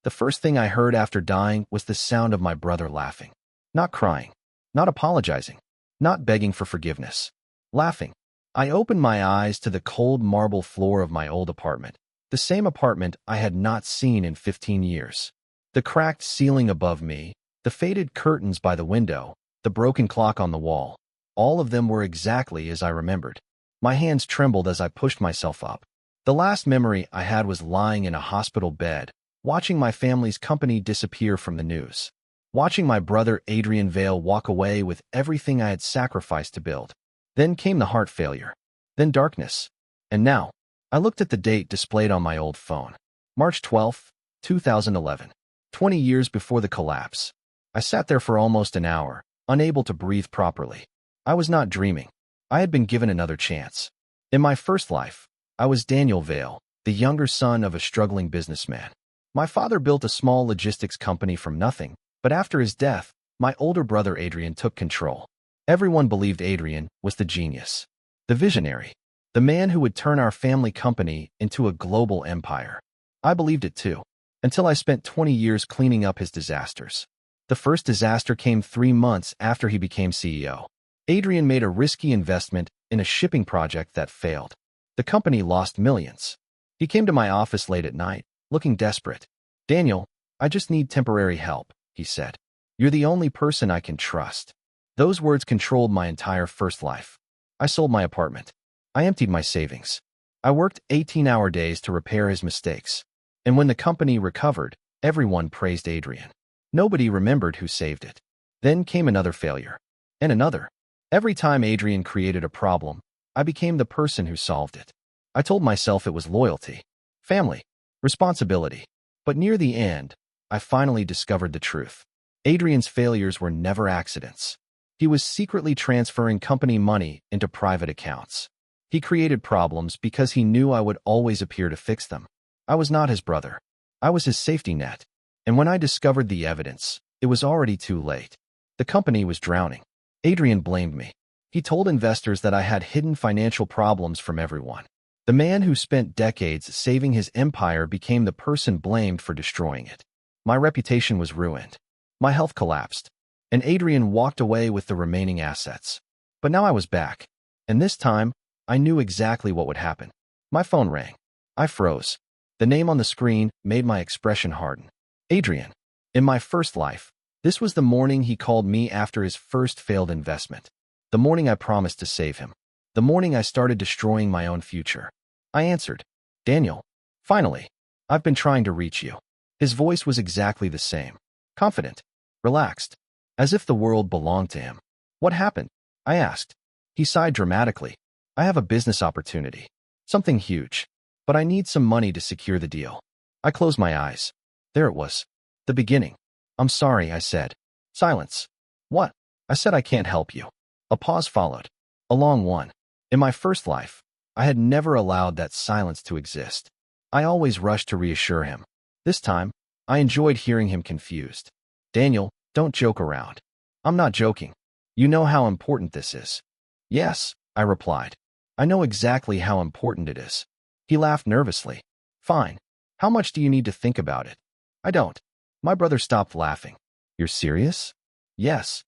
The first thing I heard after dying was the sound of my brother laughing. Not crying, not apologizing, not begging for forgiveness. Laughing. I opened my eyes to the cold marble floor of my old apartment, the same apartment I had not seen in 15 years. The cracked ceiling above me, the faded curtains by the window, the broken clock on the wall, all of them were exactly as I remembered. My hands trembled as I pushed myself up. The last memory I had was lying in a hospital bed, watching my family's company disappear from the news. Watching my brother Adrian Vale walk away with everything I had sacrificed to build. Then came the heart failure. Then darkness. And now, I looked at the date displayed on my old phone. March 12, 2011. 20 years before the collapse. I sat there for almost an hour, unable to breathe properly. I was not dreaming. I had been given another chance. In my first life, I was Daniel Vale, the younger son of a struggling businessman. My father built a small logistics company from nothing, but after his death, my older brother Adrian took control. Everyone believed Adrian was the genius, the visionary, the man who would turn our family company into a global empire. I believed it too, until I spent 20 years cleaning up his disasters. The first disaster came 3 months after he became CEO. Adrian made a risky investment in a shipping project that failed. The company lost millions. He came to my office late at night, looking desperate. "Daniel, I just need temporary help," he said. "You're the only person I can trust." Those words controlled my entire first life. I sold my apartment. I emptied my savings. I worked 18-hour days to repair his mistakes. And when the company recovered, everyone praised Adrian. Nobody remembered who saved it. Then came another failure. And another. Every time Adrian created a problem, I became the person who solved it. I told myself it was loyalty, family, responsibility. But near the end, I finally discovered the truth. Adrian's failures were never accidents. He was secretly transferring company money into private accounts. He created problems because he knew I would always appear to fix them. I was not his brother. I was his safety net. And when I discovered the evidence, it was already too late. The company was drowning. Adrian blamed me. He told investors that I had hidden financial problems from everyone. The man who spent decades saving his empire became the person blamed for destroying it. My reputation was ruined. My health collapsed. And Adrian walked away with the remaining assets. But now I was back. And this time, I knew exactly what would happen. My phone rang. I froze. The name on the screen made my expression harden. Adrian. In my first life, this was the morning he called me after his first failed investment. The morning I promised to save him. The morning I started destroying my own future. I answered, "Daniel, finally, I've been trying to reach you." His voice was exactly the same. Confident. Relaxed. As if the world belonged to him. "What happened?" I asked. He sighed dramatically. "I have a business opportunity. Something huge. But I need some money to secure the deal." I closed my eyes. There it was. The beginning. "I'm sorry," I said. Silence. "What?" I said. "I can't help you." A pause followed. A long one. In my first life, I had never allowed that silence to exist. I always rushed to reassure him. This time, I enjoyed hearing him confused. "Daniel, don't joke around." "I'm not joking. You know how important this is." "Yes," I replied. "I know exactly how important it is." He laughed nervously. "Fine. How much do you need to think about it?" "I don't." My brother stopped laughing. "You're serious?" "Yes."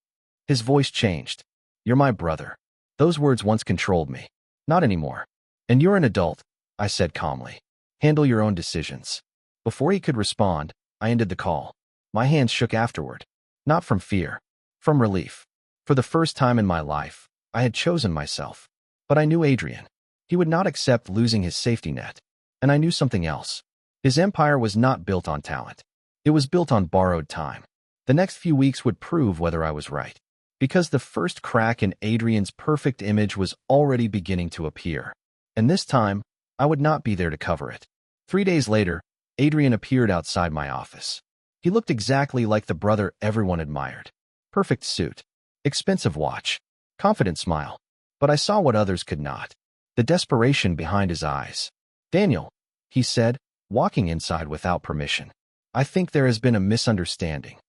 His voice changed. "You're my brother." Those words once controlled me. Not anymore. "And you're an adult," I said calmly. "Handle your own decisions." Before he could respond, I ended the call. My hands shook afterward. Not from fear. From relief. For the first time in my life, I had chosen myself. But I knew Adrian. He would not accept losing his safety net. And I knew something else. His empire was not built on talent. It was built on borrowed time. The next few weeks would prove whether I was right. Because the first crack in Adrian's perfect image was already beginning to appear. And this time, I would not be there to cover it. 3 days later, Adrian appeared outside my office. He looked exactly like the brother everyone admired. Perfect suit. Expensive watch. Confident smile. But I saw what others could not. The desperation behind his eyes. "Daniel," he said, walking inside without permission. "I think there has been a misunderstanding."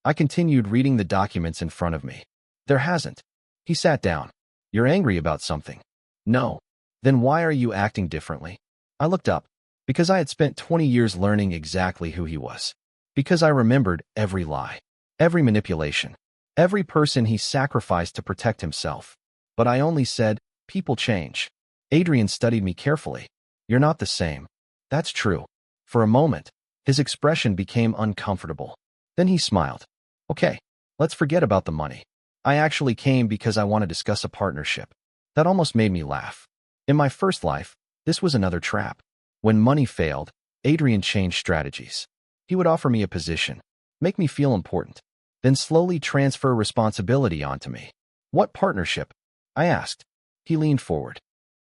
I continued reading the documents in front of me. "There hasn't." He sat down. "You're angry about something." "No." "Then why are you acting differently?" I looked up. Because I had spent 20 years learning exactly who he was. Because I remembered every lie, every manipulation, every person he sacrificed to protect himself. But I only said, people change. Adrian studied me carefully. You're not the same. That's true. For a moment, his expression became uncomfortable. Then he smiled. Okay, let's forget about the money. I actually came because I want to discuss a partnership. That almost made me laugh. In my first life, this was another trap. When money failed, Adrian changed strategies. He would offer me a position, make me feel important, then slowly transfer responsibility onto me. What partnership? I asked. He leaned forward.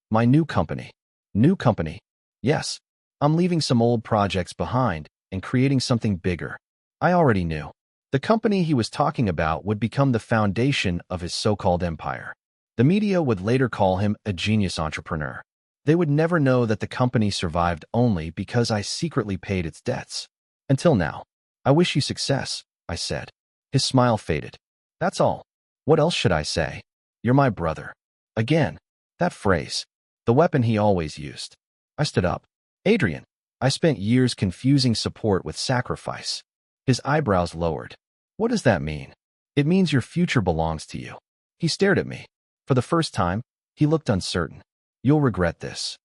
My new company. New company? Yes. I'm leaving some old projects behind and creating something bigger. I already knew. The company he was talking about would become the foundation of his so-called empire. The media would later call him a genius entrepreneur. They would never know that the company survived only because I secretly paid its debts. Until now. I wish you success, I said. His smile faded. That's all. What else should I say? You're my brother. Again. That phrase. The weapon he always used. I stood up. Adrian. I spent years confusing support with sacrifice. His eyebrows lowered. What does that mean? It means your future belongs to you. He stared at me. For the first time, he looked uncertain. You'll regret this.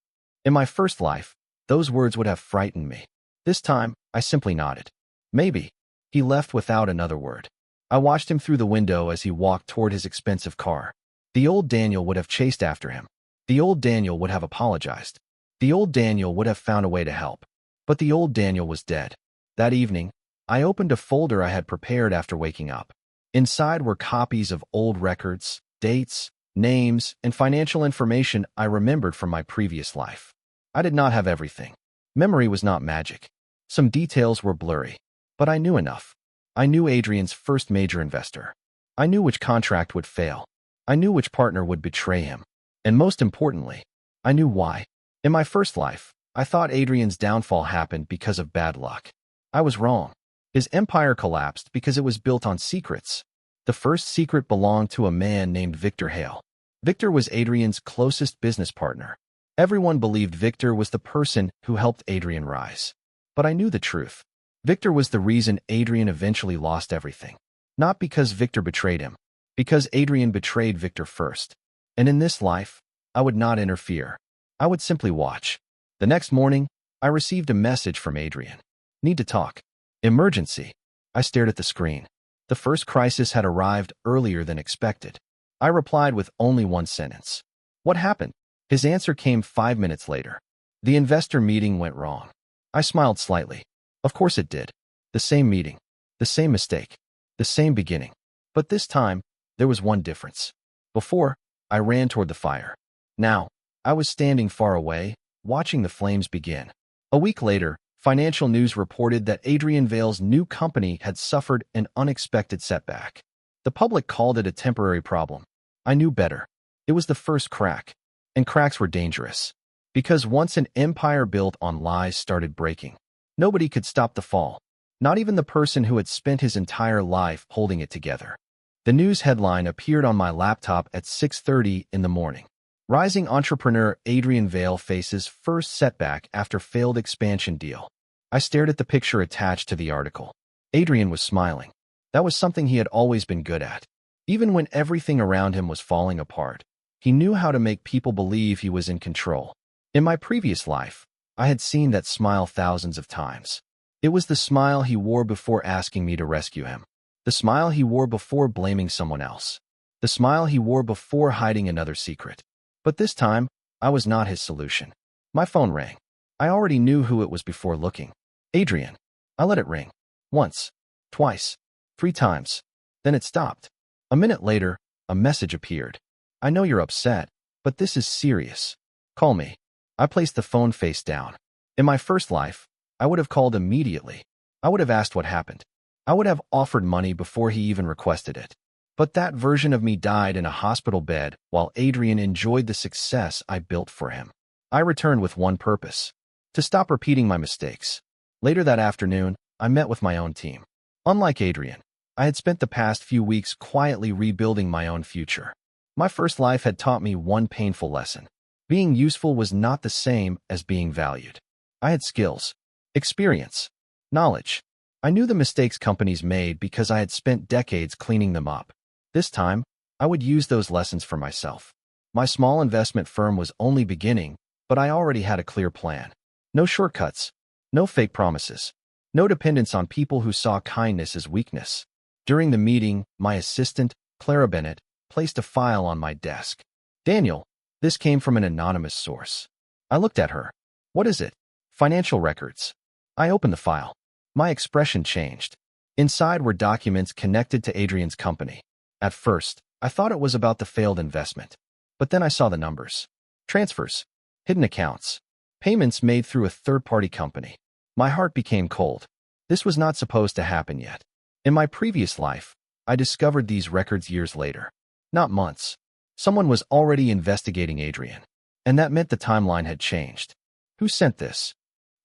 In my first life, those words would have frightened me. This time, I simply nodded. Maybe. He left without another word. I watched him through the window as he walked toward his expensive car. The old Daniel would have chased after him. The old Daniel would have apologized. The old Daniel would have found a way to help. But the old Daniel was dead. That evening, I opened a folder I had prepared after waking up. Inside were copies of old records, dates, names, and financial information I remembered from my previous life. I did not have everything. Memory was not magic. Some details were blurry. But I knew enough. I knew Adrian's first major investor. I knew which contract would fail. I knew which partner would betray him. And most importantly, I knew why. In my first life, I thought Adrian's downfall happened because of bad luck. I was wrong. His empire collapsed because it was built on secrets. The first secret belonged to a man named Victor Hale. Victor was Adrian's closest business partner. Everyone believed Victor was the person who helped Adrian rise. But I knew the truth. Victor was the reason Adrian eventually lost everything. Not because Victor betrayed him, because Adrian betrayed Victor first. And in this life, I would not interfere. I would simply watch. The next morning, I received a message from Adrian. Need to talk. Emergency. I stared at the screen. The first crisis had arrived earlier than expected. I replied with only one sentence. What happened? His answer came 5 minutes later. The investor meeting went wrong. I smiled slightly. Of course it did. The same meeting. The same mistake. The same beginning. But this time, there was one difference. Before, I ran toward the fire. Now, I was standing far away, watching the flames begin. A week later, financial news reported that Adrian Vale's new company had suffered an unexpected setback. The public called it a temporary problem. I knew better. It was the first crack. And cracks were dangerous. Because once an empire built on lies started breaking, nobody could stop the fall. Not even the person who had spent his entire life holding it together. The news headline appeared on my laptop at 6:30 in the morning. Rising entrepreneur Adrian Vale faces first setback after failed expansion deal. I stared at the picture attached to the article. Adrian was smiling. That was something he had always been good at. Even when everything around him was falling apart, he knew how to make people believe he was in control. In my previous life, I had seen that smile thousands of times. It was the smile he wore before asking me to rescue him. The smile he wore before blaming someone else. The smile he wore before hiding another secret. But this time, I was not his solution. My phone rang. I already knew who it was before looking. Adrian. I let it ring. Once. Twice. 3 times. Then it stopped. A minute later, a message appeared. I know you're upset, but this is serious. Call me. I placed the phone face down. In my first life, I would have called immediately. I would have asked what happened. I would have offered money before he even requested it. But that version of me died in a hospital bed while Adrian enjoyed the success I built for him. I returned with one purpose: to stop repeating my mistakes. Later that afternoon, I met with my own team. Unlike Adrian, I had spent the past few weeks quietly rebuilding my own future. My first life had taught me one painful lesson. Being useful was not the same as being valued. I had skills, experience, knowledge. I knew the mistakes companies made because I had spent decades cleaning them up. This time, I would use those lessons for myself. My small investment firm was only beginning, but I already had a clear plan. No shortcuts, no fake promises, no dependence on people who saw kindness as weakness. During the meeting, my assistant, Clara Bennett, placed a file on my desk. Daniel, this came from an anonymous source. I looked at her. What is it? Financial records. I opened the file. My expression changed. Inside were documents connected to Adrian's company. At first, I thought it was about the failed investment. But then I saw the numbers. Transfers. Hidden accounts. Payments made through a third-party company. My heart became cold. This was not supposed to happen yet. In my previous life, I discovered these records years later. Not months. Someone was already investigating Adrian. And that meant the timeline had changed. Who sent this?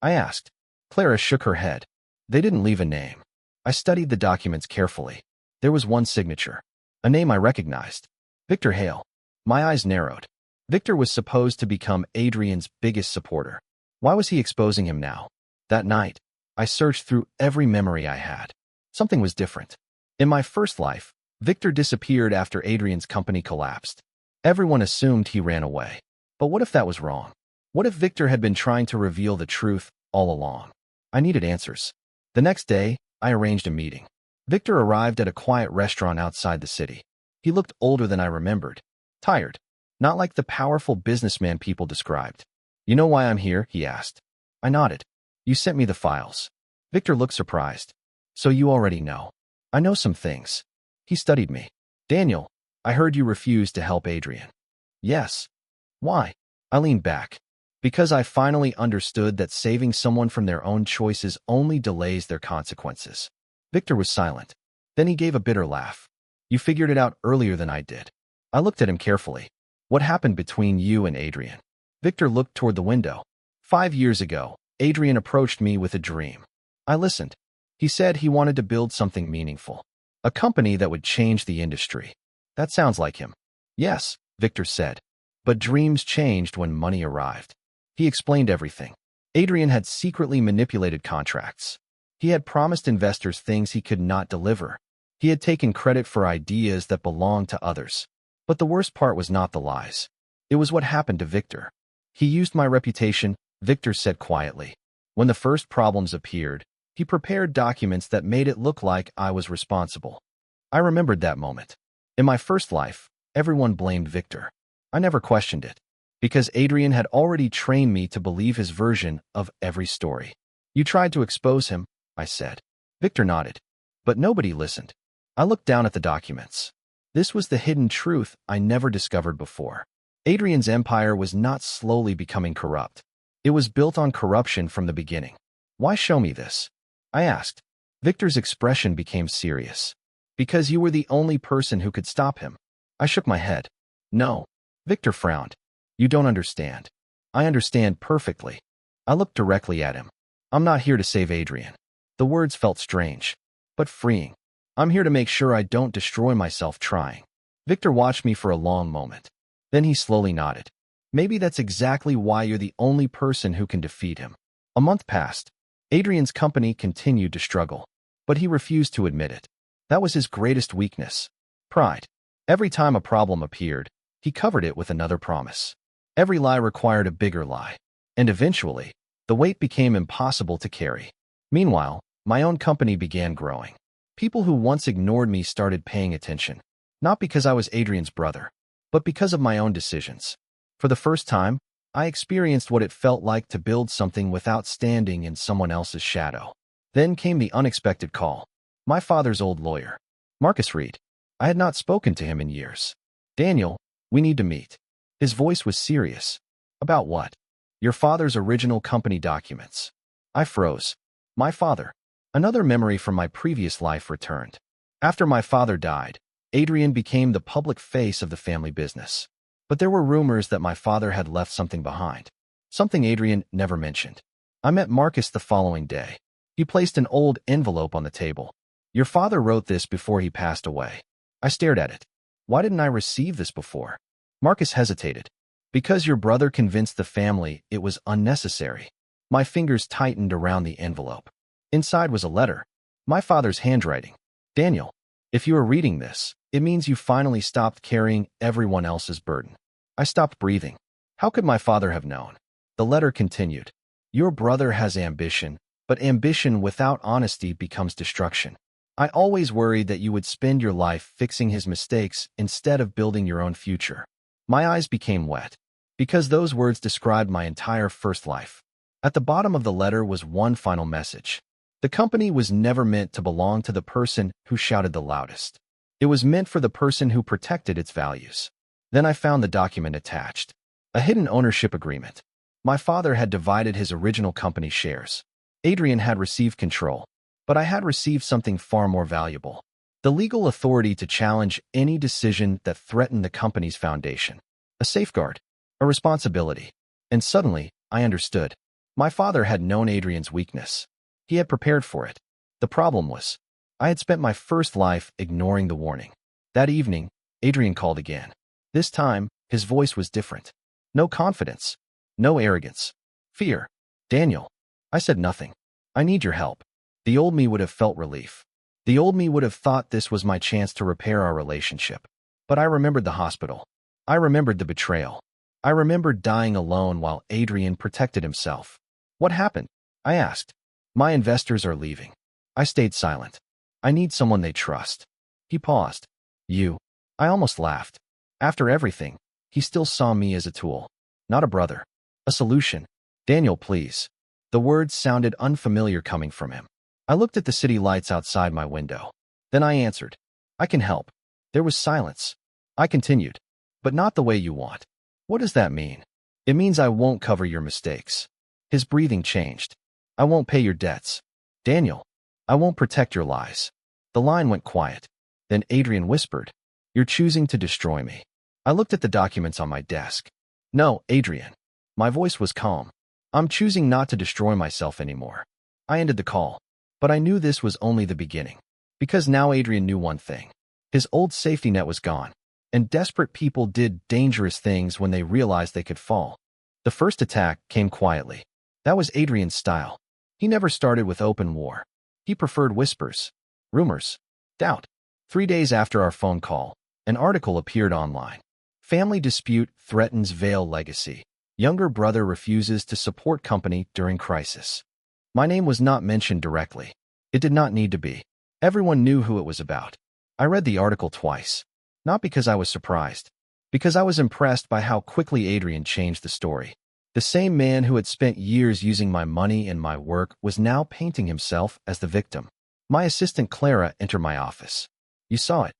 I asked. Clara shook her head. They didn't leave a name. I studied the documents carefully. There was one signature. A name I recognized. Victor Hale. My eyes narrowed. Victor was supposed to become Adrian's biggest supporter. Why was he exposing him now? That night, I searched through every memory I had. Something was different. In my first life, Victor disappeared after Adrian's company collapsed. Everyone assumed he ran away. But what if that was wrong? What if Victor had been trying to reveal the truth all along? I needed answers. The next day, I arranged a meeting. Victor arrived at a quiet restaurant outside the city. He looked older than I remembered. Tired. Not like the powerful businessman people described. You know why I'm here? He asked. I nodded. You sent me the files. Victor looked surprised. So you already know. I know some things. He studied me. Daniel, I heard you refused to help Adrian. Yes. Why? I leaned back. Because I finally understood that saving someone from their own choices only delays their consequences. Victor was silent. Then he gave a bitter laugh. You figured it out earlier than I did. I looked at him carefully. What happened between you and Adrian? Victor looked toward the window. 5 years ago, Adrian approached me with a dream. I listened. He said he wanted to build something meaningful. A company that would change the industry. That sounds like him. Yes, Victor said. But dreams changed when money arrived. He explained everything. Adrian had secretly manipulated contracts. He had promised investors things he could not deliver. He had taken credit for ideas that belonged to others. But the worst part was not the lies. It was what happened to Victor. He used my reputation, Victor said quietly. When the first problems appeared, he prepared documents that made it look like I was responsible. I remembered that moment. In my first life, everyone blamed Victor. I never questioned it. Because Adrian had already trained me to believe his version of every story. You tried to expose him, I said. Victor nodded. But nobody listened. I looked down at the documents. This was the hidden truth I never discovered before. Adrian's empire was not slowly becoming corrupt. It was built on corruption from the beginning. Why show me this? I asked. Victor's expression became serious. Because you were the only person who could stop him. I shook my head. No. Victor frowned. You don't understand. I understand perfectly. I looked directly at him. I'm not here to save Adrian. The words felt strange, but freeing. I'm here to make sure I don't destroy myself trying. Victor watched me for a long moment. Then he slowly nodded. Maybe that's exactly why you're the only person who can defeat him. A month passed. Adrian's company continued to struggle, but he refused to admit it. That was his greatest weakness. Pride. Every time a problem appeared, he covered it with another promise. Every lie required a bigger lie. And eventually, the weight became impossible to carry. Meanwhile, my own company began growing. People who once ignored me started paying attention. Not because I was Adrian's brother, but because of my own decisions. For the first time, I experienced what it felt like to build something without standing in someone else's shadow. Then came the unexpected call. My father's old lawyer, Marcus Reed. I had not spoken to him in years. Daniel, we need to meet. His voice was serious. About what? Your father's original company documents. I froze. My father. Another memory from my previous life returned. After my father died, Adrian became the public face of the family business. But there were rumors that my father had left something behind. Something Adrian never mentioned. I met Marcus the following day. He placed an old envelope on the table. Your father wrote this before he passed away. I stared at it. Why didn't I receive this before? Marcus hesitated. Because your brother convinced the family it was unnecessary. My fingers tightened around the envelope. Inside was a letter. My father's handwriting. Daniel, if you are reading this, it means you finally stopped carrying everyone else's burden. I stopped breathing. How could my father have known? The letter continued. Your brother has ambition, but ambition without honesty becomes destruction. I always worried that you would spend your life fixing his mistakes instead of building your own future. My eyes became wet, because those words described my entire first life. At the bottom of the letter was one final message. The company was never meant to belong to the person who shouted the loudest. It was meant for the person who protected its values. Then I found the document attached. A hidden ownership agreement. My father had divided his original company shares. Adrian had received control, but I had received something far more valuable. The legal authority to challenge any decision that threatened the company's foundation. A safeguard. A responsibility. And suddenly, I understood. My father had known Adrian's weakness. He had prepared for it. The problem was, I had spent my first life ignoring the warning. That evening, Adrian called again. This time, his voice was different. No confidence. No arrogance. Fear. Daniel. I said nothing. I need your help. The old me would have felt relief. The old me would have thought this was my chance to repair our relationship. But I remembered the hospital. I remembered the betrayal. I remembered dying alone while Adrian protected himself. What happened? I asked. My investors are leaving. I stayed silent. I need someone they trust. He paused. You. I almost laughed. After everything, he still saw me as a tool, not a brother. A solution. Daniel, please. The words sounded unfamiliar coming from him. I looked at the city lights outside my window. Then I answered. I can help. There was silence. I continued. But not the way you want. What does that mean? It means I won't cover your mistakes. His breathing changed. I won't pay your debts. Daniel, I won't protect your lies. The line went quiet. Then Adrian whispered, You're choosing to destroy me. I looked at the documents on my desk. No, Adrian. My voice was calm. I'm choosing not to destroy myself anymore. I ended the call. But I knew this was only the beginning. Because now Adrian knew one thing. His old safety net was gone. And desperate people did dangerous things when they realized they could fall. The first attack came quietly. That was Adrian's style. He never started with open war. He preferred whispers, rumors, doubt. 3 days after our phone call, an article appeared online. Family dispute threatens veil legacy. Younger brother refuses to support company during crisis. My name was not mentioned directly. It did not need to be. Everyone knew who it was about. I read the article twice. Not because I was surprised. Because I was impressed by how quickly Adrian changed the story. The same man who had spent years using my money and my work was now painting himself as the victim. My assistant Clara entered my office. You saw it.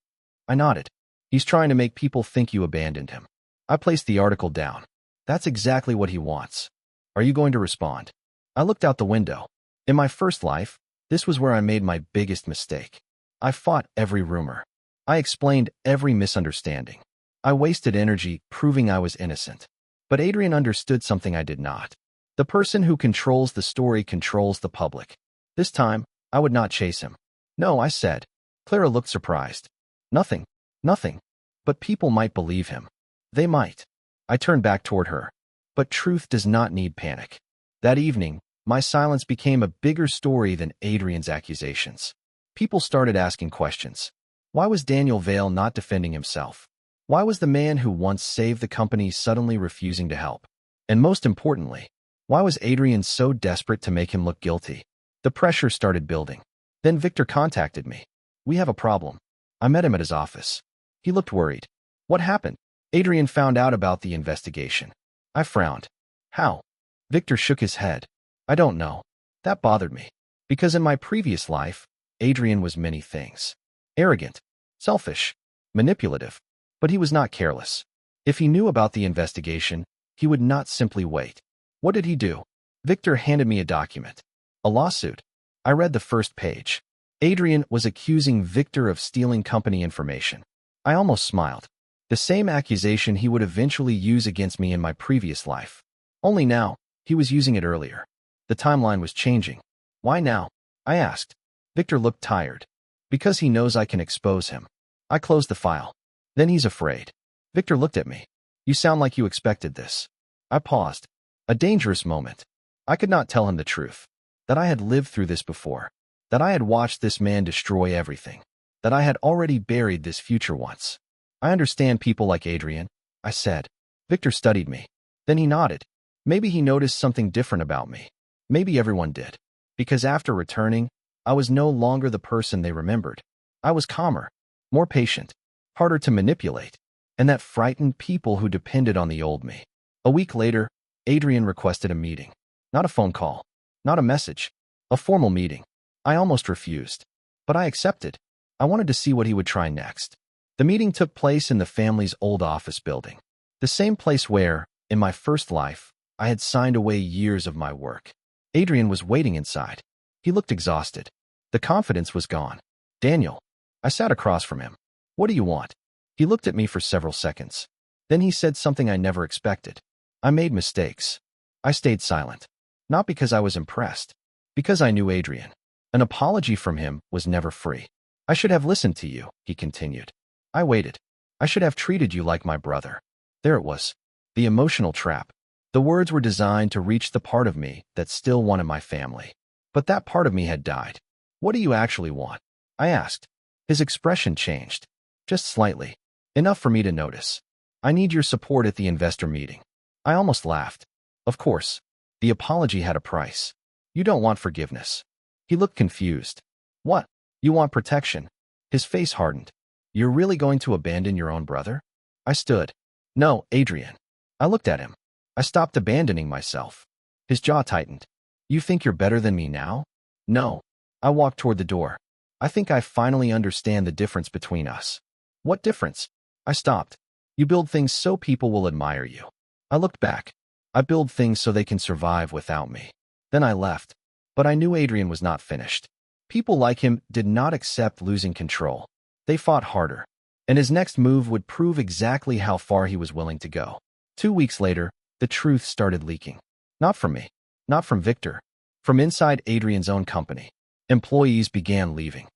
I nodded. He's trying to make people think you abandoned him. I placed the article down. That's exactly what he wants. Are you going to respond? I looked out the window. In my first life, this was where I made my biggest mistake. I fought every rumor. I explained every misunderstanding. I wasted energy proving I was innocent. But Adrian understood something I did not. The person who controls the story controls the public. This time, I would not chase him. No, I said. Clara looked surprised. Nothing. Nothing. But people might believe him. They might. I turned back toward her. But truth does not need panic. That evening, my silence became a bigger story than Adrian's accusations. People started asking questions. Why was Daniel Vale not defending himself? Why was the man who once saved the company suddenly refusing to help? And most importantly, why was Adrian so desperate to make him look guilty? The pressure started building. Then Victor contacted me. We have a problem. I met him at his office. He looked worried. What happened? Adrian found out about the investigation. I frowned. How? Victor shook his head. I don't know. That bothered me. Because in my previous life, Adrian was many things. Arrogant, selfish, manipulative. But he was not careless. If he knew about the investigation, he would not simply wait. What did he do? Victor handed me a document. A lawsuit. I read the first page. Adrian was accusing Victor of stealing company information. I almost smiled. The same accusation he would eventually use against me in my previous life. Only now, he was using it earlier. The timeline was changing. Why now? I asked. Victor looked tired. Because he knows I can expose him. I closed the file. Then he's afraid. Victor looked at me. You sound like you expected this. I paused. A dangerous moment. I could not tell him the truth. That I had lived through this before. that I had watched this man destroy everything, that I had already buried this future once. I understand people like Adrian, I said. Victor studied me. Then he nodded. Maybe he noticed something different about me. Maybe everyone did. Because after returning, I was no longer the person they remembered. I was calmer, more patient, harder to manipulate, and that frightened people who depended on the old me. A week later, Adrian requested a meeting. Not a phone call, not a message, a formal meeting. I almost refused, but I accepted. I wanted to see what he would try next. The meeting took place in the family's old office building, the same place where, in my first life, I had signed away years of my work. Adrian was waiting inside. He looked exhausted. The confidence was gone. Daniel. I sat across from him. What do you want? He looked at me for several seconds. Then he said something I never expected. I made mistakes. I stayed silent. Not because I was impressed. Because I knew Adrian. An apology from him was never free. I should have listened to you, he continued. I waited. I should have treated you like my brother. There it was. The emotional trap. The words were designed to reach the part of me that still wanted my family. But that part of me had died. What do you actually want? I asked. His expression changed. Just slightly. Enough for me to notice. I need your support at the investor meeting. I almost laughed. Of course. The apology had a price. You don't want forgiveness. He looked confused. What? You want protection? His face hardened. You're really going to abandon your own brother? I stood. No, Adrian. I looked at him. I stopped abandoning myself. His jaw tightened. You think you're better than me now? No. I walked toward the door. I think I finally understand the difference between us. What difference? I stopped. You build things so people will admire you. I looked back. I build things so they can survive without me. Then I left. But I knew Adrian was not finished. People like him did not accept losing control. They fought harder. And his next move would prove exactly how far he was willing to go. 2 weeks later, the truth started leaking. Not from me. Not from Victor. From inside Adrian's own company. Employees began leaving.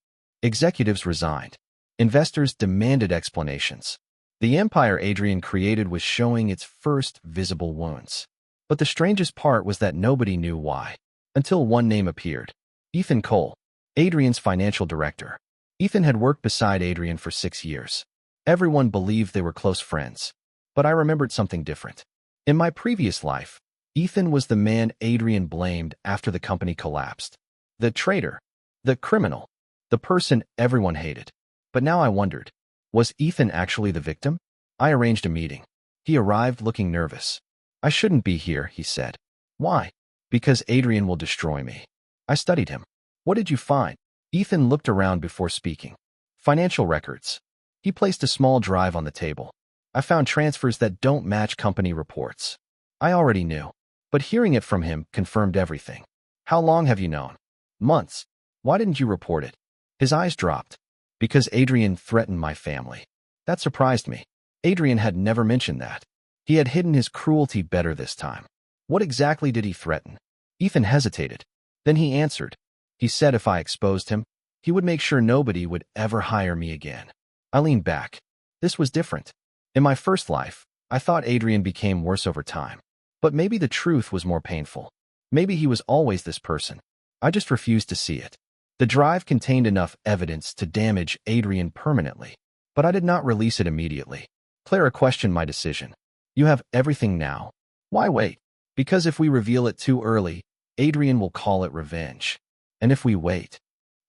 Executives resigned. Investors demanded explanations. The empire Adrian created was showing its first visible wounds. But the strangest part was that nobody knew why. Until one name appeared. Ethan Cole, Adrian's financial director. Ethan had worked beside Adrian for 6 years. Everyone believed they were close friends. But I remembered something different. In my previous life, Ethan was the man Adrian blamed after the company collapsed. The traitor. The criminal. The person everyone hated. But now I wondered, was Ethan actually the victim? I arranged a meeting. He arrived looking nervous. I shouldn't be here, he said. Why? Because Adrian will destroy me. I studied him. What did you find? Ethan looked around before speaking. Financial records. He placed a small drive on the table. I found transfers that don't match company reports. I already knew. But hearing it from him confirmed everything. How long have you known? Months. Why didn't you report it? His eyes dropped. Because Adrian threatened my family. That surprised me. Adrian had never mentioned that. He had hidden his cruelty better this time. What exactly did he threaten? Ethan hesitated. Then he answered. He said if I exposed him, he would make sure nobody would ever hire me again. I leaned back. This was different. In my first life, I thought Adrian became worse over time. But maybe the truth was more painful. Maybe he was always this person. I just refused to see it. The drive contained enough evidence to damage Adrian permanently. But I did not release it immediately. Clara questioned my decision. You have everything now. Why wait? Because if we reveal it too early, Adrian will call it revenge. And if we wait,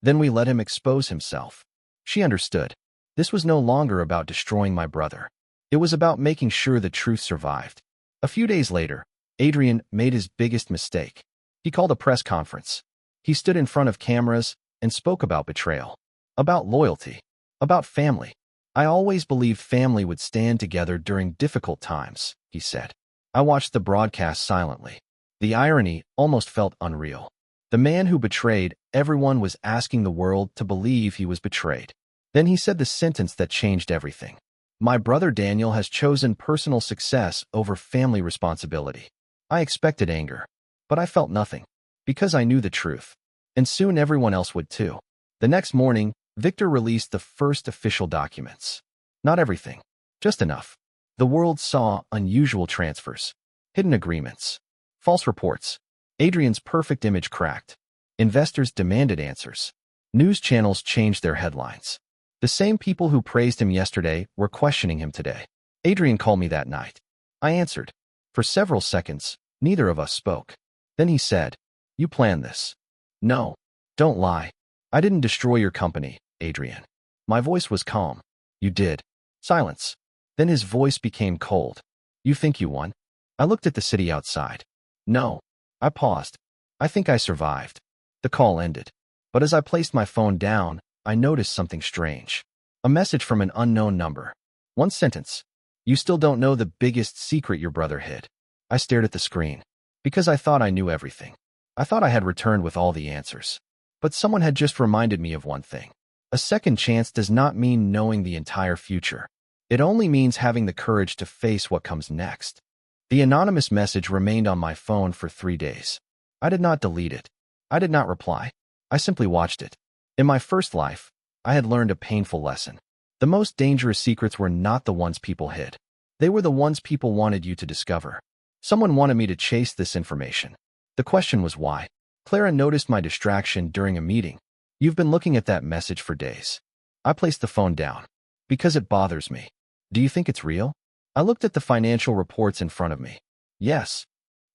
then we let him expose himself. She understood. This was no longer about destroying my brother. It was about making sure the truth survived. A few days later, Adrian made his biggest mistake. He called a press conference. He stood in front of cameras and spoke about betrayal, about loyalty, about family. I always believed family would stand together during difficult times, he said. I watched the broadcast silently. The irony almost felt unreal. The man who betrayed everyone was asking the world to believe he was betrayed. Then he said the sentence that changed everything. My brother Daniel has chosen personal success over family responsibility. I expected anger, but I felt nothing, because I knew the truth. And soon everyone else would too. The next morning, Victor released the first official documents. Not everything, just enough. The world saw unusual transfers, hidden agreements, false reports. Adrian's perfect image cracked. Investors demanded answers. News channels changed their headlines. The same people who praised him yesterday were questioning him today. Adrian called me that night. I answered. For several seconds, neither of us spoke. Then he said, "You planned this." "No. Don't lie. I didn't destroy your company, Adrian." My voice was calm. "You did." Silence. Then his voice became cold. "You think you won?" I looked at the city outside. "No." I paused. "I think I survived." The call ended. But as I placed my phone down, I noticed something strange. A message from an unknown number. One sentence. "You still don't know the biggest secret your brother hid." I stared at the screen. Because I thought I knew everything. I thought I had returned with all the answers. But someone had just reminded me of one thing. A second chance does not mean knowing the entire future. It only means having the courage to face what comes next. The anonymous message remained on my phone for 3 days. I did not delete it. I did not reply. I simply watched it. In my first life, I had learned a painful lesson. The most dangerous secrets were not the ones people hid. They were the ones people wanted you to discover. Someone wanted me to chase this information. The question was why. Clara noticed my distraction during a meeting. "You've been looking at that message for days." I placed the phone down. "Because it bothers me." "Do you think it's real?" I looked at the financial reports in front of me. "Yes."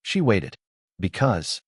She waited. Because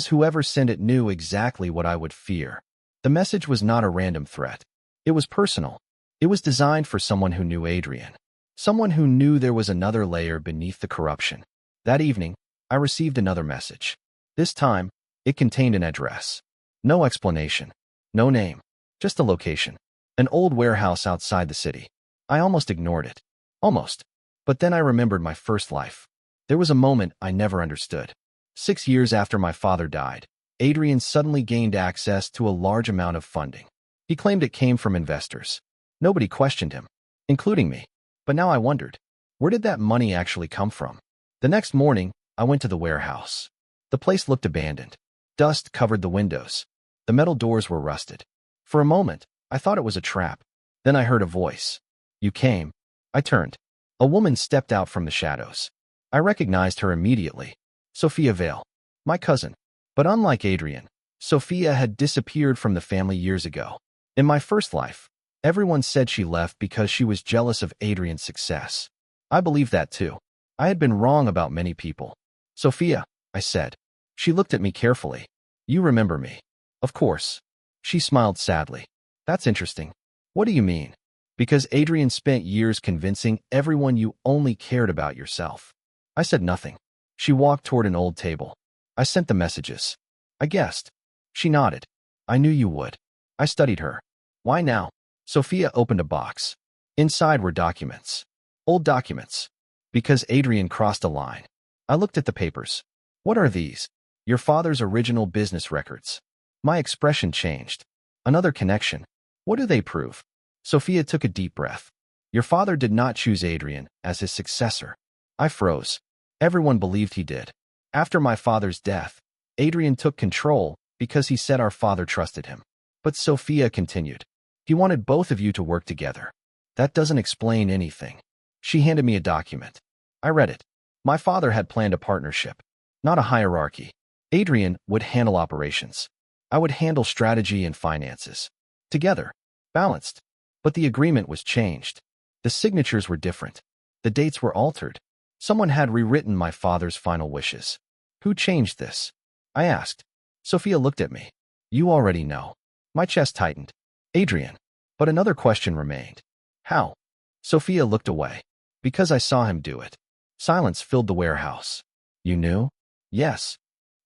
whoever sent it knew exactly what I would fear. The message was not a random threat. It was personal. It was designed for someone who knew Adrian. Someone who knew there was another layer beneath the corruption. That evening, I received another message. This time, it contained an address. No explanation. No name. Just a location. An old warehouse outside the city. I almost ignored it. Almost. But then I remembered my first life. There was a moment I never understood. 6 years after my father died, Adrian suddenly gained access to a large amount of funding. He claimed it came from investors. Nobody questioned him, including me. But now I wondered, where did that money actually come from? The next morning, I went to the warehouse. The place looked abandoned. Dust covered the windows. The metal doors were rusted. For a moment, I thought it was a trap. Then I heard a voice. "You came." I turned. A woman stepped out from the shadows. I recognized her immediately. Sophia Vale, my cousin. But unlike Adrian, Sophia had disappeared from the family years ago. In my first life, everyone said she left because she was jealous of Adrian's success. I believed that too. I had been wrong about many people. "Sophia," I said. She looked at me carefully. "You remember me?" "Of course." She smiled sadly. "That's interesting." "What do you mean?" "Because Adrian spent years convincing everyone you only cared about yourself." I said nothing. She walked toward an old table. "I sent the messages." "I guessed." She nodded. "I knew you would." I studied her. "Why now?" Sophia opened a box. Inside were documents. Old documents. "Because Adrian crossed a line." I looked at the papers. "What are these?" "Your father's original business records." My expression changed. "Another connection. What do they prove?" Sophia took a deep breath. "Your father did not choose Adrian as his successor." I froze. Everyone believed he did. After my father's death, Adrian took control because he said our father trusted him. But Sophia continued. "He wanted both of you to work together." "That doesn't explain anything." She handed me a document. I read it. My father had planned a partnership, not a hierarchy. Adrian would handle operations. I would handle strategy and finances. Together. Balanced. But the agreement was changed. The signatures were different. The dates were altered. Someone had rewritten my father's final wishes. Who changed this? I asked. Sophia looked at me. "You already know." My chest tightened. "Adrian." But another question remained. "How?" Sophia looked away. "Because I saw him do it." Silence filled the warehouse. "You knew?" "Yes."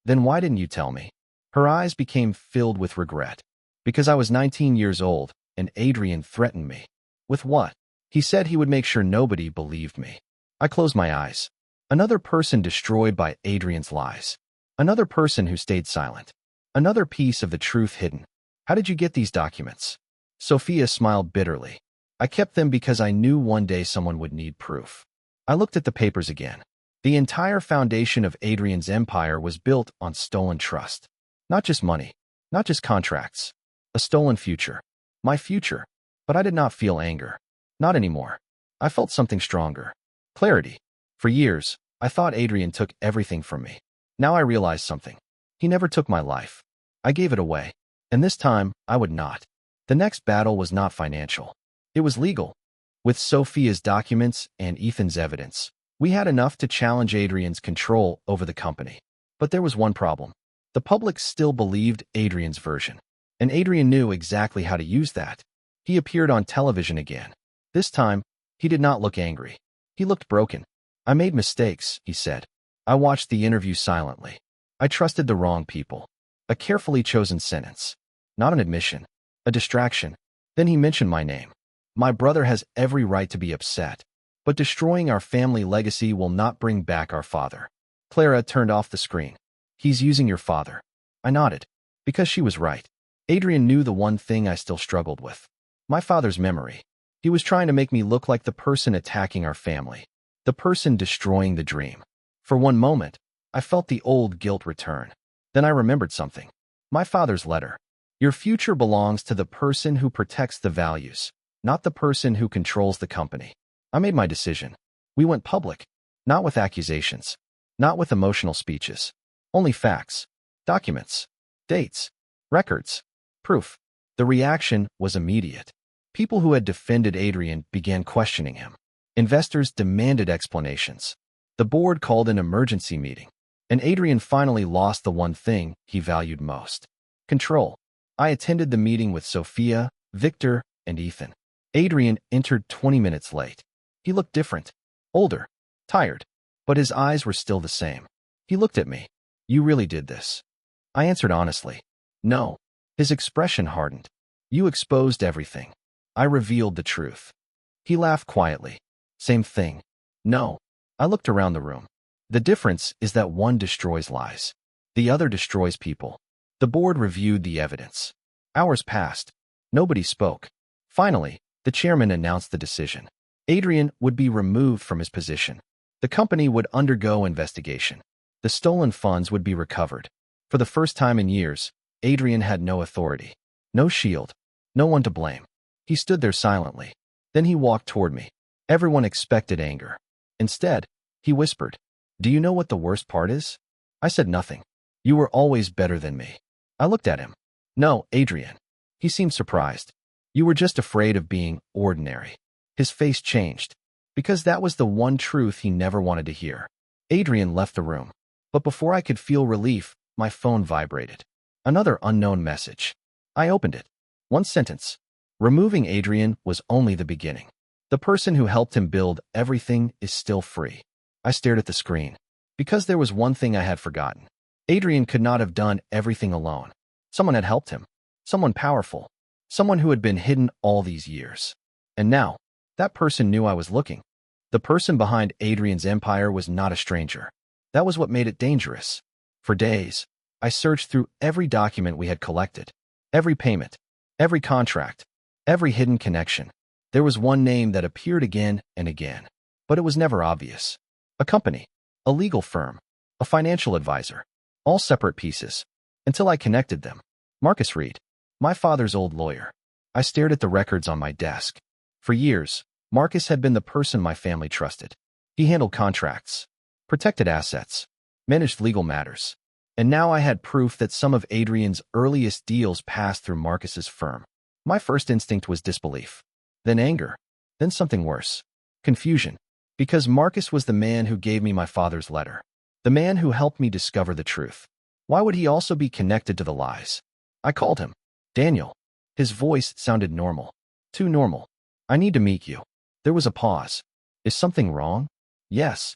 "Then why didn't you tell me?" Her eyes became filled with regret. "Because I was 19 years old, and Adrian threatened me." "With what?" "He said he would make sure nobody believed me." I closed my eyes. Another person destroyed by Adrian's lies. Another person who stayed silent. Another piece of the truth hidden. "How did you get these documents?" Sophia smiled bitterly. "I kept them because I knew one day someone would need proof." I looked at the papers again. The entire foundation of Adrian's empire was built on stolen trust. Not just money. Not just contracts. A stolen future. My future. But I did not feel anger. Not anymore. I felt something stronger. Clarity. For years, I thought Adrian took everything from me. Now I realized something. He never took my life. I gave it away. And this time, I would not. The next battle was not financial. It was legal. With Sophia's documents and Ethan's evidence, we had enough to challenge Adrian's control over the company. But there was one problem. The public still believed Adrian's version. And Adrian knew exactly how to use that. He appeared on television again. This time, he did not look angry. He looked broken. I made mistakes, he said. I watched the interview silently. I trusted the wrong people. A carefully chosen sentence. Not an admission. A distraction. Then he mentioned my name. My brother has every right to be upset. But destroying our family legacy will not bring back our father. Clara turned off the screen. He's using your father. I nodded. Because she was right. Adrian knew the one thing I still struggled with. My father's memory. He was trying to make me look like the person attacking our family. The person destroying the dream. For one moment, I felt the old guilt return. Then I remembered something. My father's letter. Your future belongs to the person who protects the values, not the person who controls the company. I made my decision. We went public. Not with accusations. Not with emotional speeches. Only facts. Documents. Dates. Records. Proof. The reaction was immediate. People who had defended Adrian began questioning him. Investors demanded explanations. The board called an emergency meeting. And Adrian finally lost the one thing he valued most. Control. I attended the meeting with Sophia, Victor, and Ethan. Adrian entered 20 minutes late. He looked different. Older. Tired. But his eyes were still the same. He looked at me. You really did this. I answered honestly. No. His expression hardened. You exposed everything. I revealed the truth. He laughed quietly. Same thing. No. I looked around the room. The difference is that one destroys lies. The other destroys people. The board reviewed the evidence. Hours passed. Nobody spoke. Finally, the chairman announced the decision. Adrian would be removed from his position. The company would undergo investigation. The stolen funds would be recovered. For the first time in years, Adrian had no authority. No shield. No one to blame. He stood there silently. Then he walked toward me. Everyone expected anger. Instead, he whispered, "Do you know what the worst part is?" I said nothing. You were always better than me. I looked at him. No, Adrian. He seemed surprised. You were just afraid of being ordinary. His face changed. Because that was the one truth he never wanted to hear. Adrian left the room. But before I could feel relief, my phone vibrated. Another unknown message. I opened it. One sentence. Removing Adrian was only the beginning. The person who helped him build everything is still free. I stared at the screen. Because there was one thing I had forgotten. Adrian could not have done everything alone. Someone had helped him. Someone powerful. Someone who had been hidden all these years. And now, that person knew I was looking. The person behind Adrian's empire was not a stranger. That was what made it dangerous. For days, I searched through every document we had collected. Every payment. Every contract. Every hidden connection. There was one name that appeared again and again. But it was never obvious. A company. A legal firm. A financial advisor. All separate pieces. Until I connected them. Marcus Reed. My father's old lawyer. I stared at the records on my desk. For years, Marcus had been the person my family trusted. He handled contracts. Protected assets. Managed legal matters. And now I had proof that some of Adrian's earliest deals passed through Marcus's firm. My first instinct was disbelief. Then anger. Then something worse. Confusion. Because Marcus was the man who gave me my father's letter. The man who helped me discover the truth. Why would he also be connected to the lies? I called him. Daniel. His voice sounded normal. Too normal. I need to meet you. There was a pause. Is something wrong? Yes.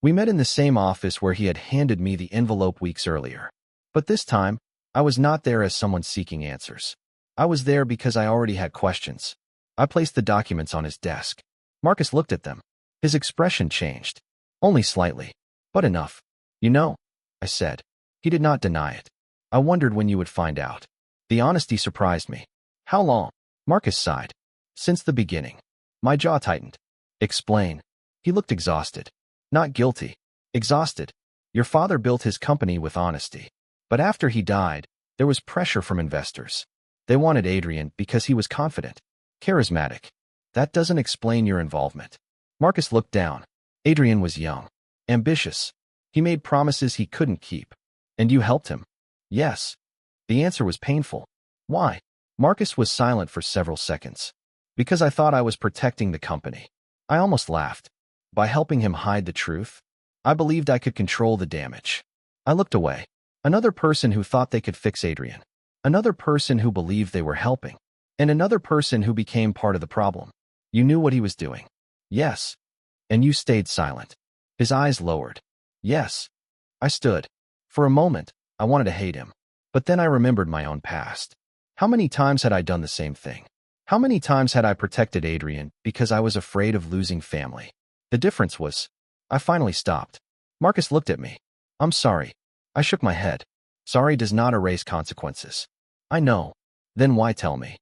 We met in the same office where he had handed me the envelope weeks earlier. But this time, I was not there as someone seeking answers. I was there because I already had questions. I placed the documents on his desk. Marcus looked at them. His expression changed. Only slightly. But enough. You know, I said. He did not deny it. I wondered when you would find out. The honesty surprised me. How long? Marcus sighed. Since the beginning. My jaw tightened. Explain. He looked exhausted. Not guilty. Exhausted. Your father built his company with honesty. But after he died, there was pressure from investors. They wanted Adrian because he was confident. Charismatic. That doesn't explain your involvement. Marcus looked down. Adrian was young. Ambitious. He made promises he couldn't keep. And you helped him? Yes. The answer was painful. Why? Marcus was silent for several seconds. Because I thought I was protecting the company. I almost laughed. By helping him hide the truth, I believed I could control the damage. I looked away. Another person who thought they could fix Adrian. Another person who believed they were helping. And another person who became part of the problem. You knew what he was doing. Yes. And you stayed silent. His eyes lowered. Yes. I stood. For a moment, I wanted to hate him. But then I remembered my own past. How many times had I done the same thing? How many times had I protected Adrian because I was afraid of losing family? The difference was, I finally stopped. Marcus looked at me. I'm sorry. I shook my head. Sorry does not erase consequences. I know. Then why tell me?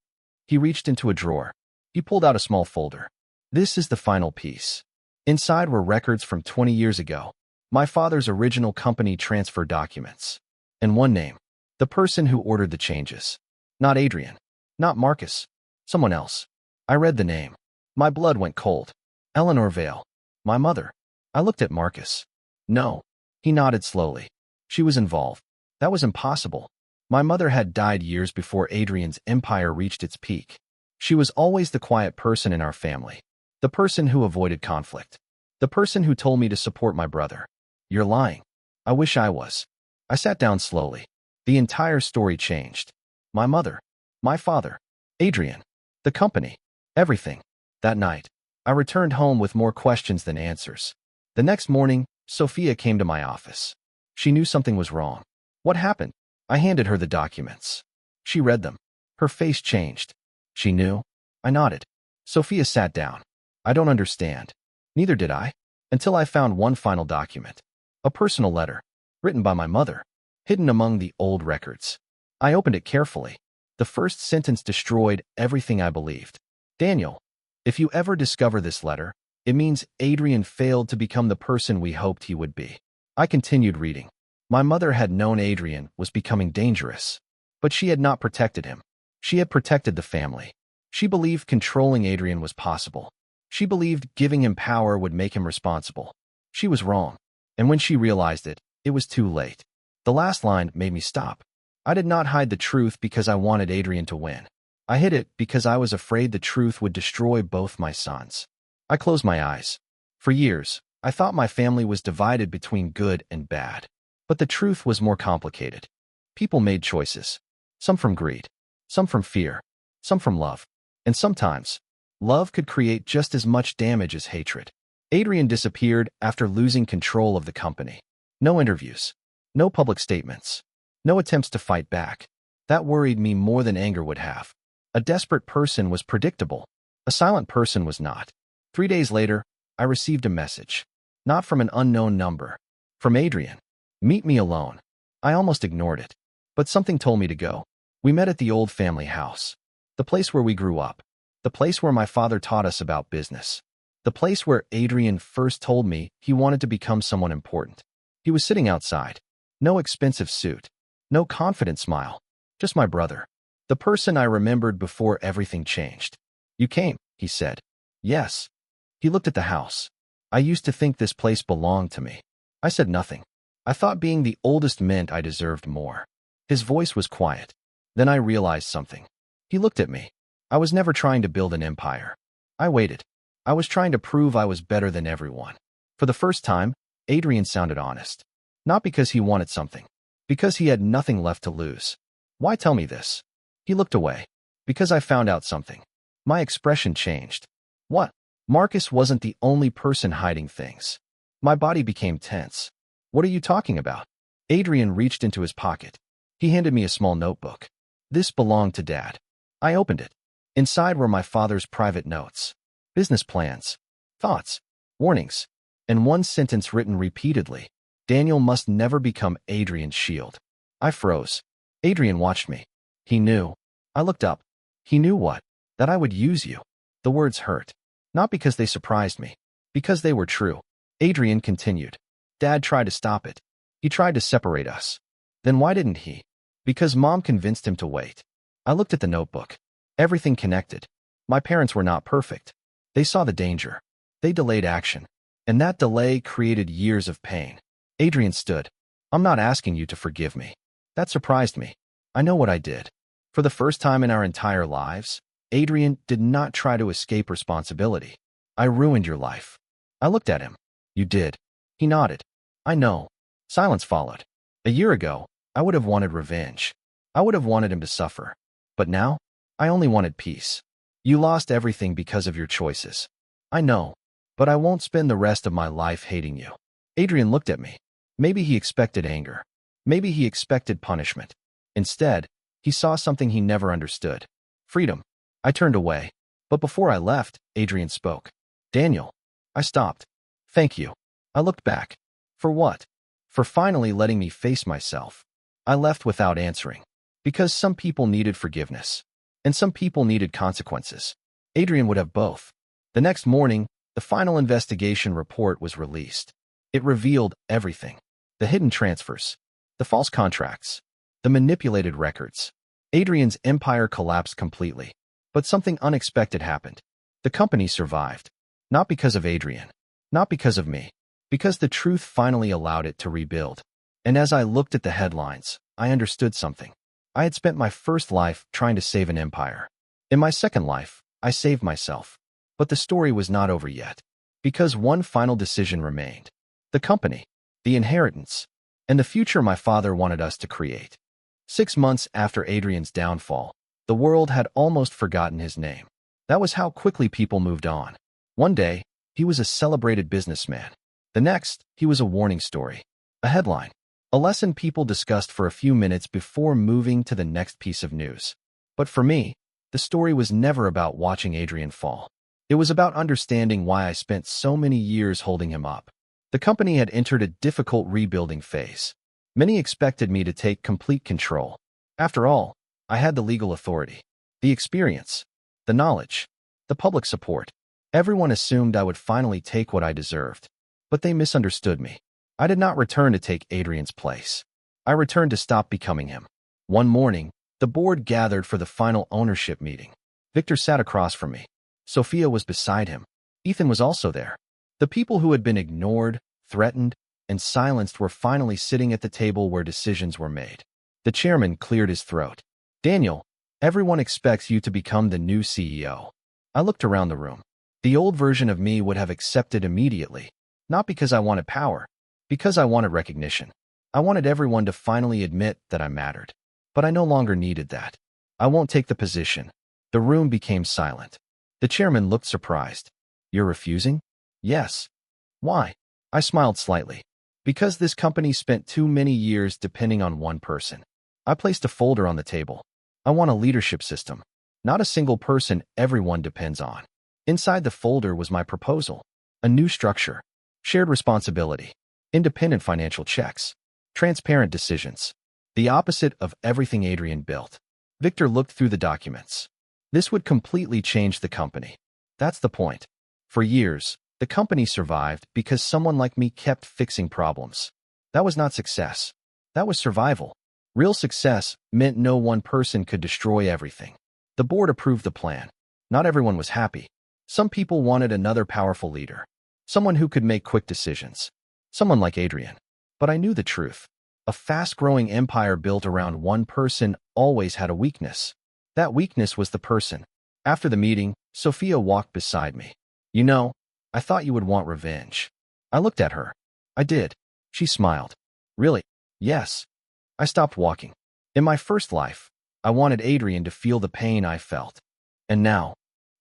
He reached into a drawer. He pulled out a small folder. This is the final piece. Inside were records from 20 years ago. My father's original company transfer documents. And one name. The person who ordered the changes. Not Adrian. Not Marcus. Someone else. I read the name. My blood went cold. Eleanor Vale. My mother. I looked at Marcus. No. He nodded slowly. She was involved. That was impossible. My mother had died years before Adrian's empire reached its peak. She was always the quiet person in our family. The person who avoided conflict. The person who told me to support my brother. You're lying. I wish I was. I sat down slowly. The entire story changed. My mother. My father. Adrian. The company. Everything. That night, I returned home with more questions than answers. The next morning, Sophia came to my office. She knew something was wrong. What happened? I handed her the documents. She read them. Her face changed. She knew. I nodded. Sophia sat down. I don't understand. Neither did I. Until I found one final document. A personal letter. Written by my mother. Hidden among the old records. I opened it carefully. The first sentence destroyed everything I believed. Daniel, if you ever discover this letter, it means Adrian failed to become the person we hoped he would be. I continued reading. My mother had known Adrian was becoming dangerous, but she had not protected him. She had protected the family. She believed controlling Adrian was possible. She believed giving him power would make him responsible. She was wrong. And when she realized it, it was too late. The last line made me stop. I did not hide the truth because I wanted Adrian to win. I hid it because I was afraid the truth would destroy both my sons. I closed my eyes. For years, I thought my family was divided between good and bad. But the truth was more complicated. People made choices. Some from greed. Some from fear. Some from love. And sometimes, love could create just as much damage as hatred. Adrian disappeared after losing control of the company. No interviews. No public statements. No attempts to fight back. That worried me more than anger would have. A desperate person was predictable. A silent person was not. 3 days later, I received a message. Not from an unknown number. From Adrian. Meet me alone. I almost ignored it. But something told me to go. We met at the old family house. The place where we grew up. The place where my father taught us about business. The place where Adrian first told me he wanted to become someone important. He was sitting outside. No expensive suit. No confident smile. Just my brother. The person I remembered before everything changed. You came, he said. Yes. He looked at the house. I used to think this place belonged to me. I said nothing. I thought being the oldest meant I deserved more. His voice was quiet. Then I realized something. He looked at me. I was never trying to build an empire. I waited. I was trying to prove I was better than everyone. For the first time, Adrian sounded honest. Not because he wanted something. Because he had nothing left to lose. Why tell me this? He looked away. Because I found out something. My expression changed. What? Marcus wasn't the only person hiding things. My body became tense. What are you talking about? Adrian reached into his pocket. He handed me a small notebook. This belonged to Dad. I opened it. Inside were my father's private notes. Business plans. Thoughts. Warnings. And one sentence written repeatedly. Daniel must never become Adrian's shield. I froze. Adrian watched me. He knew. I looked up. He knew what? That I would use you. The words hurt. Not because they surprised me. Because they were true. Adrian continued. Dad tried to stop it. He tried to separate us. Then why didn't he? Because Mom convinced him to wait. I looked at the notebook. Everything connected. My parents were not perfect. They saw the danger. They delayed action. And that delay created years of pain. Adrian stood. I'm not asking you to forgive me. That surprised me. I know what I did. For the first time in our entire lives, Adrian did not try to escape responsibility. I ruined your life. I looked at him. You did. He nodded. I know. Silence followed. A year ago, I would have wanted revenge. I would have wanted him to suffer. But now, I only wanted peace. You lost everything because of your choices. I know, but I won't spend the rest of my life hating you. Adrian looked at me. Maybe he expected anger. Maybe he expected punishment. Instead, he saw something he never understood. Freedom. I turned away. But before I left, Adrian spoke. Daniel. I stopped. Thank you. I looked back. For what? For finally letting me face myself. I left without answering. Because some people needed forgiveness. And some people needed consequences. Adrian would have both. The next morning, the final investigation report was released. It revealed everything. The hidden transfers. The false contracts. The manipulated records. Adrian's empire collapsed completely. But something unexpected happened. The company survived. Not because of Adrian. Not because of me. Because the truth finally allowed it to rebuild. And as I looked at the headlines, I understood something. I had spent my first life trying to save an empire. In my second life, I saved myself. But the story was not over yet. Because one final decision remained. The company, the inheritance, and the future my father wanted us to create. 6 months after Adrian's downfall, the world had almost forgotten his name. That was how quickly people moved on. One day, he was a celebrated businessman. The next, he was a warning story. A headline. A lesson people discussed for a few minutes before moving to the next piece of news. But for me, the story was never about watching Adrian fall. It was about understanding why I spent so many years holding him up. The company had entered a difficult rebuilding phase. Many expected me to take complete control. After all, I had the legal authority, the experience, the knowledge, the public support. Everyone assumed I would finally take what I deserved. But they misunderstood me. I did not return to take Adrian's place. I returned to stop becoming him. One morning, the board gathered for the final ownership meeting. Victor sat across from me. Sophia was beside him. Ethan was also there. The people who had been ignored, threatened, and silenced were finally sitting at the table where decisions were made. The chairman cleared his throat. Daniel, everyone expects you to become the new CEO. I looked around the room. The old version of me would have accepted immediately. Not because I wanted power, because I wanted recognition. I wanted everyone to finally admit that I mattered. But I no longer needed that. I won't take the position. The room became silent. The chairman looked surprised. You're refusing? Yes. Why? I smiled slightly. Because this company spent too many years depending on one person. I placed a folder on the table. I want a leadership system. Not a single person everyone depends on. Inside the folder was my proposal. A new structure. Shared responsibility. Independent financial checks. Transparent decisions. The opposite of everything Adrian built. Victor looked through the documents. This would completely change the company. That's the point. For years, the company survived because someone like me kept fixing problems. That was not success. That was survival. Real success meant no one person could destroy everything. The board approved the plan. Not everyone was happy. Some people wanted another powerful leader. Someone who could make quick decisions. Someone like Adrian. But I knew the truth. A fast-growing empire built around one person always had a weakness. That weakness was the person. After the meeting, Sophia walked beside me. You know, I thought you would want revenge. I looked at her. I did. She smiled. Really? Yes. I stopped walking. In my first life, I wanted Adrian to feel the pain I felt. And now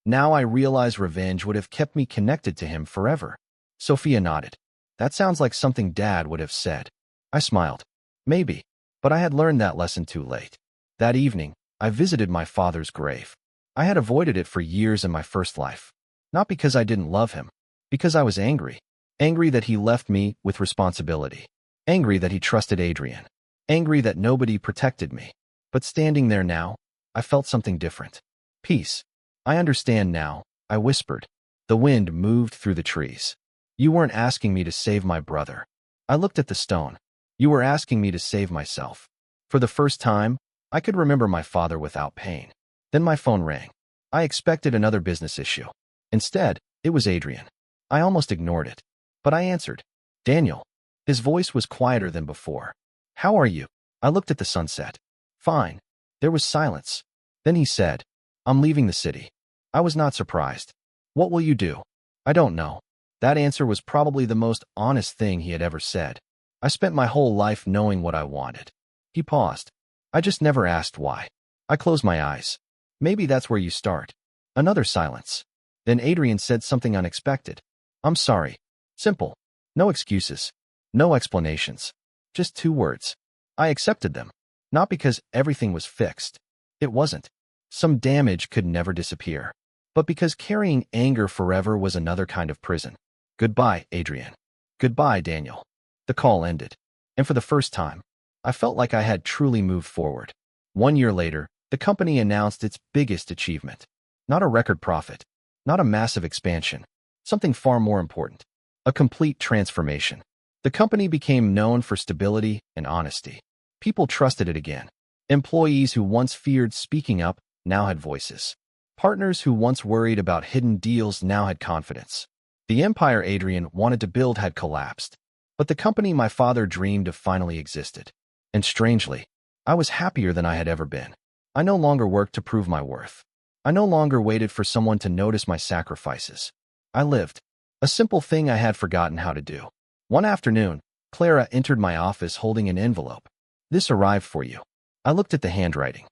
I realize revenge would have kept me connected to him forever. Sophia nodded. That sounds like something Dad would have said. I smiled. Maybe, but I had learned that lesson too late. That evening, I visited my father's grave. I had avoided it for years in my first life. Not because I didn't love him, because I was angry. Angry that he left me with responsibility. Angry that he trusted Adrian. Angry that nobody protected me. But standing there now, I felt something different. Peace. I understand now, I whispered. The wind moved through the trees. You weren't asking me to save my brother. I looked at the stone. You were asking me to save myself. For the first time, I could remember my father without pain. Then my phone rang. I expected another business issue. Instead, it was Adrian. I almost ignored it. But I answered. Daniel. His voice was quieter than before. How are you? I looked at the sunset. Fine. There was silence. Then he said, "I'm leaving the city." I was not surprised. "What will you do?" "I don't know." That answer was probably the most honest thing he had ever said. "I spent my whole life knowing what I wanted." He paused. "I just never asked why." I closed my eyes. "Maybe that's where you start." Another silence. Then Adrian said something unexpected. "I'm sorry." Simple. No excuses. No explanations. Just 2 words. I accepted them. Not because everything was fixed. It wasn't. Some damage could never disappear. But because carrying anger forever was another kind of prison. "Goodbye, Adrian." "Goodbye, Daniel." The call ended. And for the first time, I felt like I had truly moved forward. 1 year later, the company announced its biggest achievement. Not a record profit. Not a massive expansion. Something far more important. A complete transformation. The company became known for stability and honesty. People trusted it again. Employees who once feared speaking up now had voices. Partners who once worried about hidden deals now had confidence. The empire Adrian wanted to build had collapsed. But the company my father dreamed of finally existed. And strangely, I was happier than I had ever been. I no longer worked to prove my worth. I no longer waited for someone to notice my sacrifices. I lived. A simple thing I had forgotten how to do. One afternoon, Clara entered my office holding an envelope. "This arrived for you." I looked at the handwriting.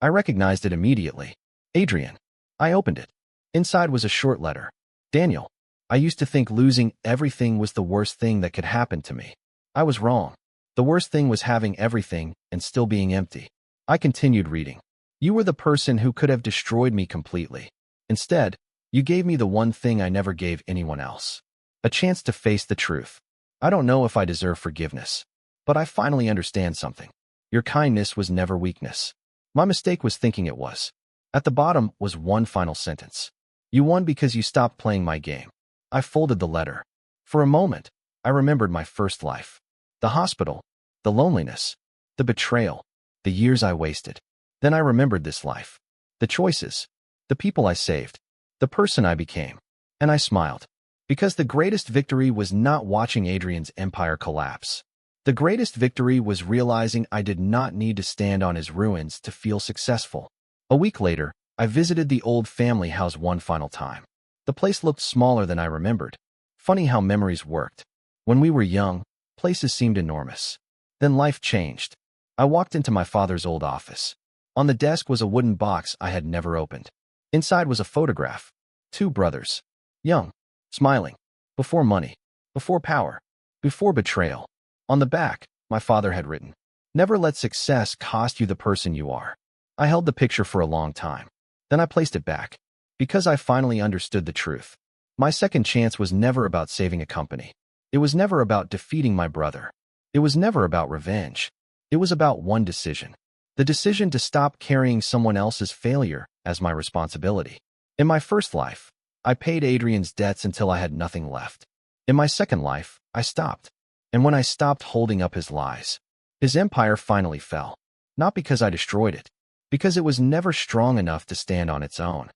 I recognized it immediately. "Adrian." I opened it. Inside was a short letter. "Daniel, I used to think losing everything was the worst thing that could happen to me. I was wrong. The worst thing was having everything and still being empty." I continued reading. "You were the person who could have destroyed me completely. Instead, you gave me the one thing I never gave anyone else. A chance to face the truth. I don't know if I deserve forgiveness. But I finally understand something. Your kindness was never weakness. My mistake was thinking it was." At the bottom was one final sentence. "You won because you stopped playing my game." I folded the letter. For a moment, I remembered my first life. The hospital, the loneliness, the betrayal, the years I wasted. Then I remembered this life. The choices, the people I saved, the person I became. And I smiled. Because the greatest victory was not watching Adrian's empire collapse. The greatest victory was realizing I did not need to stand on his ruins to feel successful. A week later, I visited the old family house one final time. The place looked smaller than I remembered. Funny how memories worked. When we were young, places seemed enormous. Then life changed. I walked into my father's old office. On the desk was a wooden box I had never opened. Inside was a photograph. 2 brothers. Young. Smiling. Before money. Before power. Before betrayal. On the back, my father had written, "Never let success cost you the person you are." I held the picture for a long time. Then I placed it back. Because I finally understood the truth. My second chance was never about saving a company. It was never about defeating my brother. It was never about revenge. It was about one decision. The decision to stop carrying someone else's failure as my responsibility. In my first life, I paid Adrian's debts until I had nothing left. In my second life, I stopped. And when I stopped holding up his lies, his empire finally fell. Not because I destroyed it, because it was never strong enough to stand on its own.